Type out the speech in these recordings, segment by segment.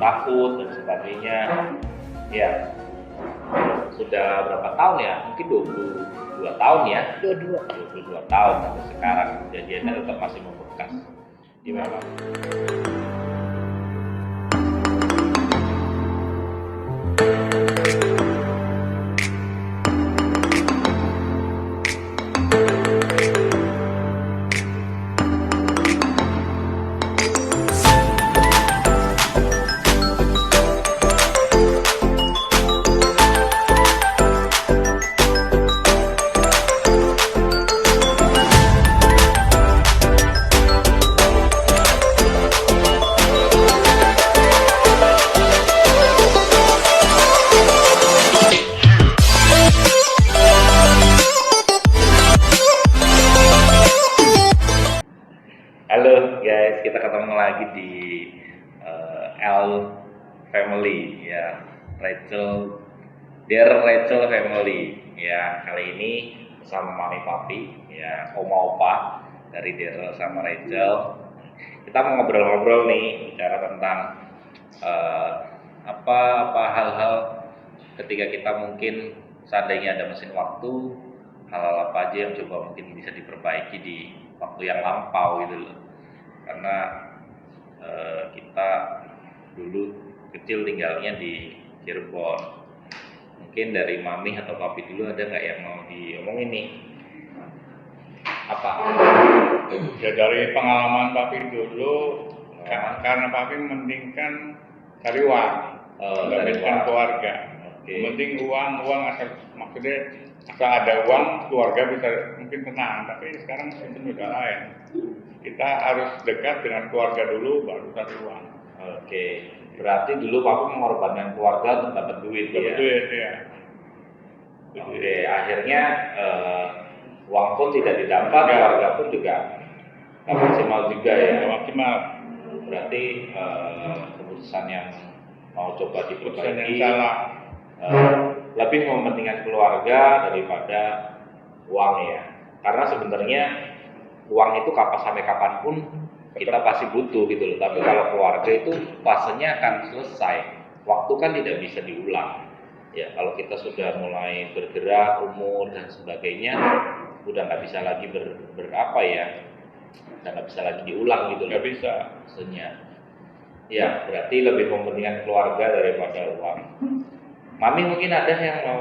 takut dan sebagainya. Ya, sudah berapa tahun ya? Mungkin 22 tahun ya. 22 tahun sampai sekarang kejadiannya tetap masih membekas. Gimana Bang? Halo guys, kita ketemu lagi di L Family ya, Dear Rachel Family ya. Kali ini bersama Mami Papi ya, Oma Opa dari Dear sama Rachel. Kita mau ngobrol-ngobrol nih, bicara tentang apa hal-hal ketika kita mungkin seandainya ada mesin waktu, hal-hal apa aja yang coba mungkin bisa diperbaiki di waktu yang lampau gitu loh. Karena kita dulu kecil tinggalnya di Cirebon. Mungkin dari Mami atau Papi dulu ada nggak yang mau diomongin nih? Apa? Ya dari pengalaman Papi dulu, karena Papi mementingkan cari uang, mementingkan keluarga. Penting uang asal, maksudnya asal ada uang keluarga bisa mungkin tenang. Tapi sekarang sistem udah lain. Kita harus dekat dengan keluarga dulu baru cari uang. Oke, berarti dulu Papi mengorbankan keluarga untuk dapat duit ya? Duit ya. Oke, akhirnya uang pun tidak didapat, keluarga pun juga nggak maksimal juga ya? Nggak maksimal. Berarti keputusan yang mau coba diperbaiki lebih mementingkan keluarga daripada uang ya. Karena sebenarnya uang itu sampai kapanpun kita pasti butuh gitu loh. Tapi kalau keluarga itu fasenya akan selesai. Waktu kan tidak bisa diulang. Ya kalau kita sudah mulai bergerak, umur dan sebagainya, udah nggak bisa lagi berapa ya, udah nggak bisa lagi diulang gitu loh. Nggak bisa. Fasenya. Ya berarti lebih mementingkan keluarga daripada uang. Mami mungkin ada yang mau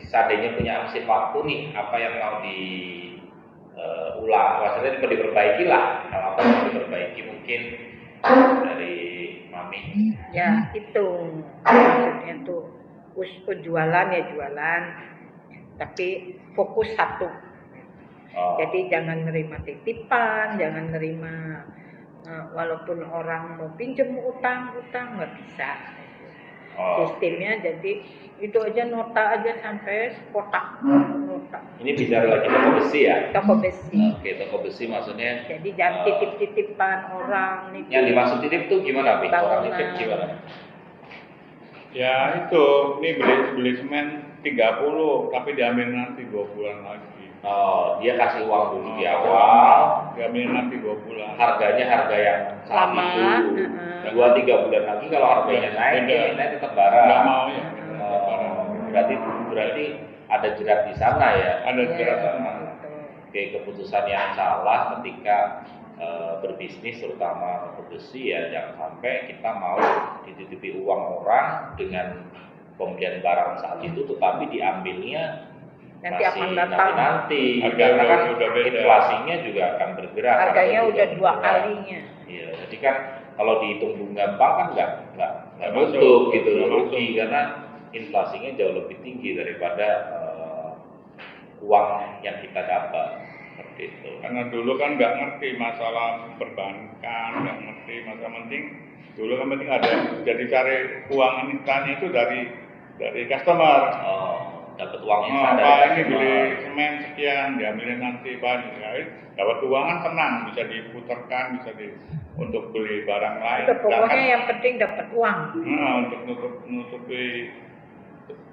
seandainya punya mesin waktu nih, apa yang mau diulang, maksudnya diperbaiki lah, apa yang mau diperbaiki mungkin dari Mami. Ya itu maksudnya tuh jualan ya jualan, tapi fokus satu. Jadi jangan nerima titipan, jangan nerima walaupun orang mau pinjam utang nggak bisa. Sistemnya jadi itu aja nota aja sampai kotak nota. Ini bicara lagi toko besi ya? Toko besi. Oke, toko besi maksudnya. Jadi jangan titip-titipan orang. Yang dimaksud titip tuh gimana, Bi? Orang titip gimana? Ya itu, ini beli semen 30, tapi diambil nanti 2 bulan lagi. Oh, dia kasih uang dulu di awal, diambil nanti 2 bulan. Harganya harga yang saat itu. 2-3 bulan lagi kalau harganya naik tetap barang. Nggak mau ya. Berarti ada jerat di sana ya. Ada jerat sana. Oke, keputusan yang salah ketika berbisnis terutama toko besi ya, jangan sampai kita mau dititipi uang orang dengan pembelian barang saat itu, tetapi diambilnya nanti akan datang nanti karena kan inflasinya juga akan bergerak. Harganya udah 2 kalinya. Iya, jadi kan kalau dihitung bunga bank kan nggak masuk gitu loh, rugi karena inflasinya jauh lebih tinggi daripada uang yang kita dapat. Seperti itu. Karena dulu kan nggak ngerti masalah perbankan, nggak ngerti masalah penting. Dulu kan penting ada, jadi cari uang instannya itu dari customer. Dapat uangnya ini beli semen sekian, diambilin nanti banyak. Dapat uang kan tenang, bisa diputarkan, bisa untuk beli barang lain. Pokoknya yang penting dapat uang. Untuk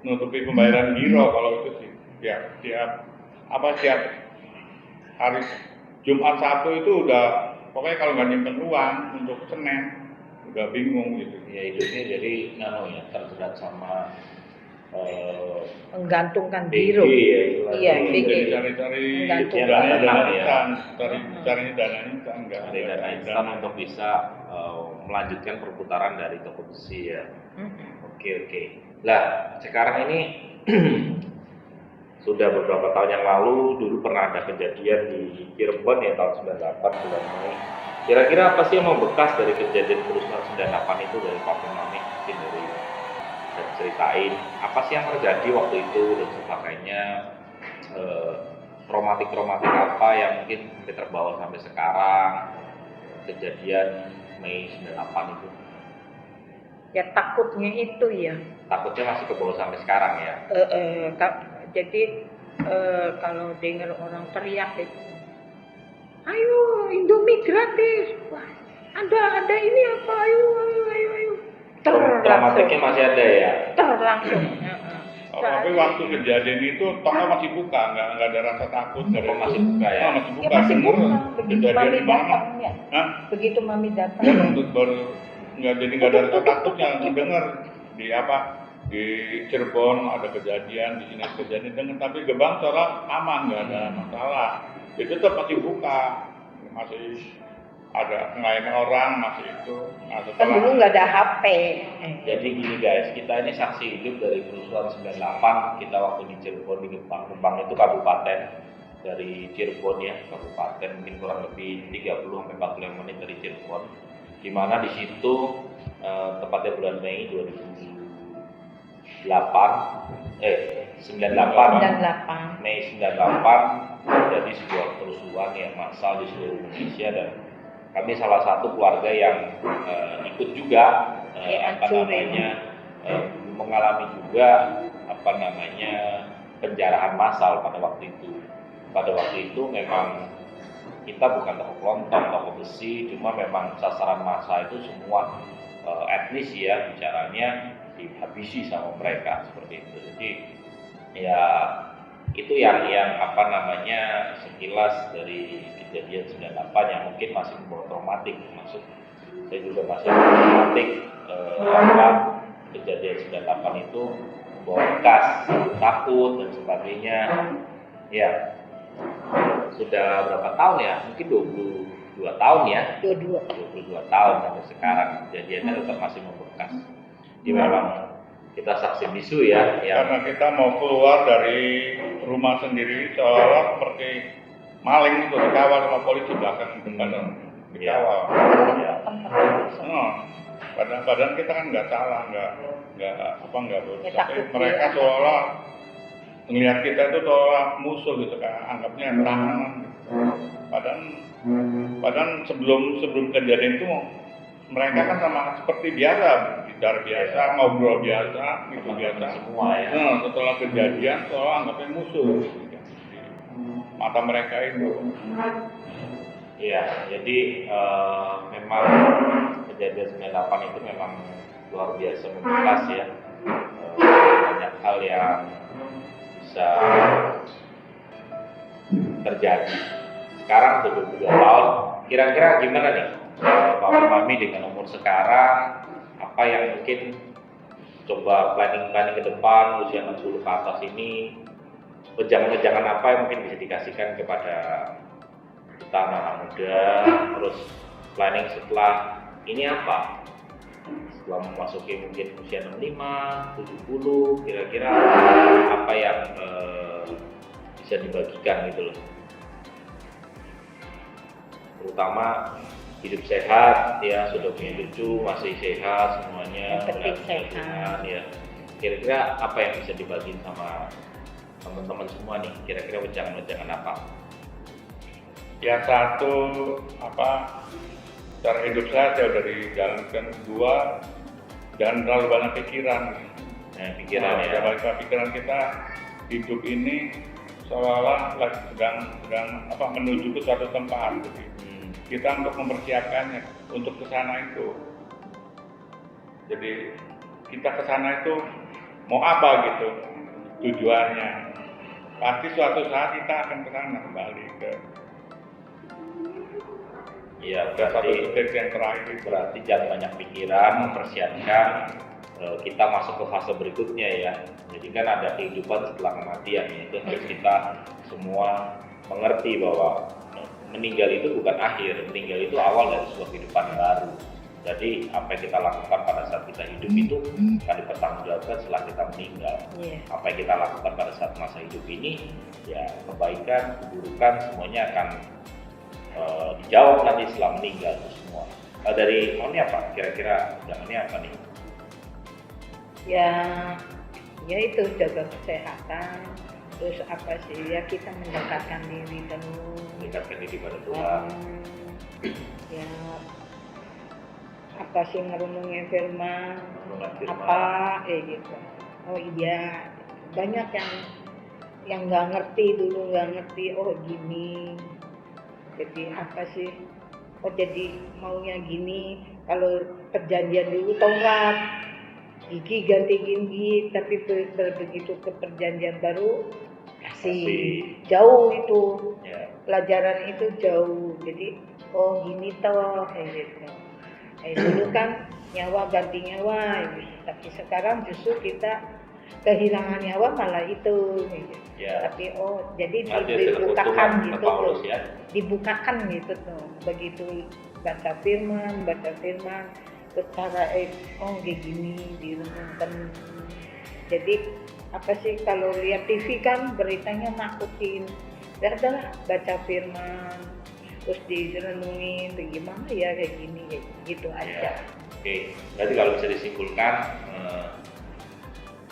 nutupi pembayaran giro kalau itu sih. Tiap hari Jumat Sabtu itu udah pokoknya kalau nggak nyimpen uang untuk Senin udah bingung gitu. Ya hidupnya jadi ya terjerat sama Menggantungkan BG diri. ya istilahnya. Iya, Jadi BG. cari-cari Menggantungkan. dana Tenang ya. instan, cari dana instan nggak Dari ada dana instan untuk bisa melanjutkan perputaran dari toko besi ya. Oke. Lah sekarang ini sudah beberapa tahun yang lalu dulu pernah ada kejadian di Cirebon ya tahun 98 bulan Mei. Kira-kira apa sih yang membekas dari kejadian kerusuhan 98 itu dari Pak Mami? Mungkin dari ceritain apa sih yang terjadi waktu itu dan sebagainya, traumatik apa yang mungkin terbawa sampai sekarang kejadian Mei 98 itu. Ya takutnya itu ya. Takutnya masih kebawa sampai sekarang ya. Jadi kalau dengar orang teriak itu, ayo Indomie gratis, wah ada ini apa, ayo. Traumatiknya masih ada ya. Langsung. Tapi waktu kejadian itu toko masih buka, nggak ada rasa takut. Toko masih buka ya? Masih buka. Ya masih Bener. buka. Begitu Kejadian mami di mana? datang ya. Hah? Begitu mami datang. Ya untuk baru nggak ada rasa takutnya. Dengar di apa? Di Cirebon ada kejadian, di sini ada kejadian dengan, tapi Gebang seolah aman, nggak ada masalah. Itu tetap masih buka, masih ada ngelayan orang, masih itu. Nah, Kan dulu nggak ada HP. Jadi gini guys, kita ini saksi hidup dari kerusuhan 98. Kita waktu di Cirebon di Gebang itu kabupaten dari Cirebon ya, kabupaten mungkin kurang lebih 30-40 menit dari Cirebon. Di mana di situ tepatnya bulan Mei 98 Mei 98 terjadi sebuah kerusuhan yang massal di seluruh Indonesia dan kami salah satu keluarga yang ikut juga mengalami juga penjarahan massal pada waktu itu. Pada waktu itu memang kita bukan toko kelontong, toko besi, cuma memang sasaran massa itu semua etnis ya, bicaranya dihabisi sama mereka seperti itu. Jadi ya itu yang sekilas dari kejadian 98 yang mungkin masih membawa traumatik, maksud saya juga masih traumatik kejadian 98 itu membawa bekas takut dan sebagainya ya. Sudah berapa tahun ya, mungkin 22 tahun ya, 22 tahun sampai sekarang kejadiannya tetap masih membekas. Jadi memang kita saksi bisu ya, karena kita mau keluar dari rumah sendiri seolah seperti maling itu dikawal sama polisi belakang dikawal. Padahal kita kan nggak salah, nggak dosa. Tapi mereka seolah ngelihat kita itu seolah musuh gitu kan, anggapnya tahanan. Padahal sebelum kejadian itu mereka kan sama seperti biasa, bicara biasa, ngobrol biasa, gitu biasa. Semua ya. Nah, setelah kejadian, seolah anggapnya musuh. Gitu. Mata mereka itu. Iya, jadi memang kejadian 98 itu memang luar biasa membekas ya. Banyak hal yang bisa terjadi. Sekarang sudah 22 tahun. Kira-kira gimana nih? Pak Mami dengan umur sekarang, apa yang mungkin coba planning ke depan usia 60 ke atas ini, wejangan apa yang mungkin bisa dikasihkan kepada kita anak muda, terus planning setelah ini apa? Setelah memasuki mungkin usia 65, 70, kira-kira apa yang bisa dibagikan gitu loh. Terutama hidup sehat ya, sudah punya cucu masih sehat semuanya, sehat ya. Kira-kira apa yang bisa dibagiin sama teman-teman semua nih, kira-kira wejangan apa? Ya satu cara hidup sehat ya dari jalankan. Dua, jangan terlalu banyak pikiran. Pikiran kita hidup ini seolah-olah sedang menuju ke suatu tempat. Kita untuk mempersiapkannya untuk ke sana itu. Jadi kita ke sana itu mau apa gitu tujuannya. Pasti suatu saat kita akan ke sana kembali ke Iya, Ada satu berarti detik yang terakhir itu. berarti jangan banyak pikiran, mempersiapkan kita masuk ke fase berikutnya ya. Jadi kan ada kehidupan setelah kematian ya. Itu harus kita semua mengerti bahwa meninggal itu bukan akhir, meninggal itu awal dari sebuah kehidupan baru. Jadi apa yang kita lakukan pada saat kita hidup itu akan dipertanggungjawabkan setelah kita meninggal. Iya. Apa yang kita lakukan pada saat masa hidup ini, ya kebaikan, keburukan semuanya akan dijawab nanti setelah meninggal itu semua. Dari ini apa? Kira-kira jangannya apa nih? Ya, ya itu jaga kesehatan. Terus apa sih ya, kita mendekatkan diri terus. Mendekatkan diri pada Tuhan. Ya, apa sih ngerunungin firman? Renungan firman. Apa gitu. Oh iya, banyak yang nggak ngerti dulu, nggak ngerti. Oh gini. Jadi apa sih? Oh jadi maunya gini. Kalau perjanjian dulu Taurat, gigi ganti gigi, tapi begitu ke perjanjian baru kasih jauh itu. Ya. Pelajaran itu jauh. Jadi oh gini toh kayak gitu. Dulu kan nyawa ganti nyawa gitu. Tapi sekarang justru kita kehilangan nyawa malah itu gitu. Ya. Tapi oh jadi Ada dibukakan Tuhan, gitu Paulus tuh. ya. Dibukakan gitu tuh. Begitu baca firman terus cara oh kayak gini direnungkan. Jadi apa sih kalau lihat TV kan beritanya nakutin. Ya udahlah baca firman terus direnungin gimana ya kayak gini kayak gitu aja. Oke, berarti kalau bisa disimpulkan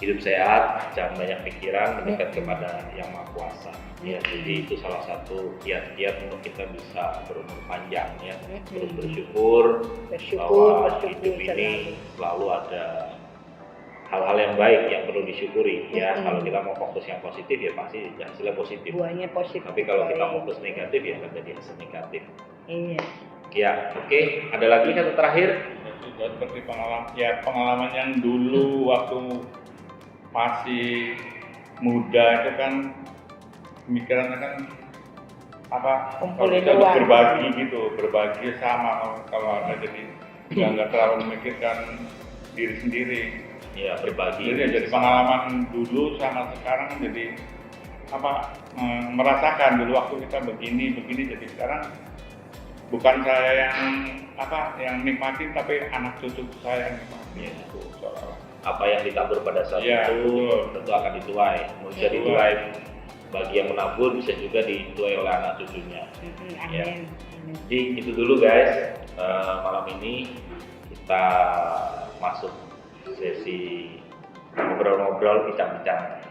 hidup sehat, jangan banyak pikiran, mendekat kepada Yang Maha Kuasa. Ya, jadi itu salah satu kiat-kiat untuk kita bisa berumur panjang ya. Terus bersyukur bahwa hidup ini selalu ada hal-hal yang baik yang perlu disyukuri ya. Kalau kita mau fokus yang positif ya pasti hasilnya positif. Buahnya positif. Tapi kalau kita fokus negatif ya akan jadi hasil negatif. Iya. Ya, oke. Ada lagi kata terakhir? Itu seperti pengalaman yang dulu waktu masih muda itu kan pemikirannya kan apa? Kumpulin Kalau uang. berbagi sama kalau ada, jadi nggak terlalu memikirkan diri sendiri. Ya, berbagi. Jadi pengalaman dulu sama sekarang jadi apa, merasakan dulu waktu kita begini jadi sekarang bukan saya yang nikmatin, tapi anak cucu saya yang nikmatin. Itu seolah-olah Apa yang ditabur pada saat Ya, itu betul. tentu akan dituai. Bisa dituai bagi yang menabur, bisa juga dituai oleh anak cucunya. Ya. Amin. Amin. Jadi itu dulu guys, malam ini kita masuk sesi ngobrol-ngobrol, bincang-bincang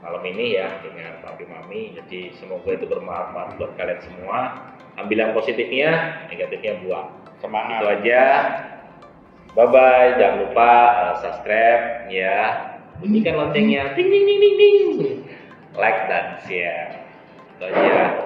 malam ini ya dengan Papi Mami. Jadi semoga itu bermanfaat buat kalian semua. Ambil yang positifnya, negatifnya buang. semangat. Itu aja. Bye bye. Jangan lupa subscribe ya. Bunyikan loncengnya. Ding ding ding ding ding. Like dan share. Itu aja.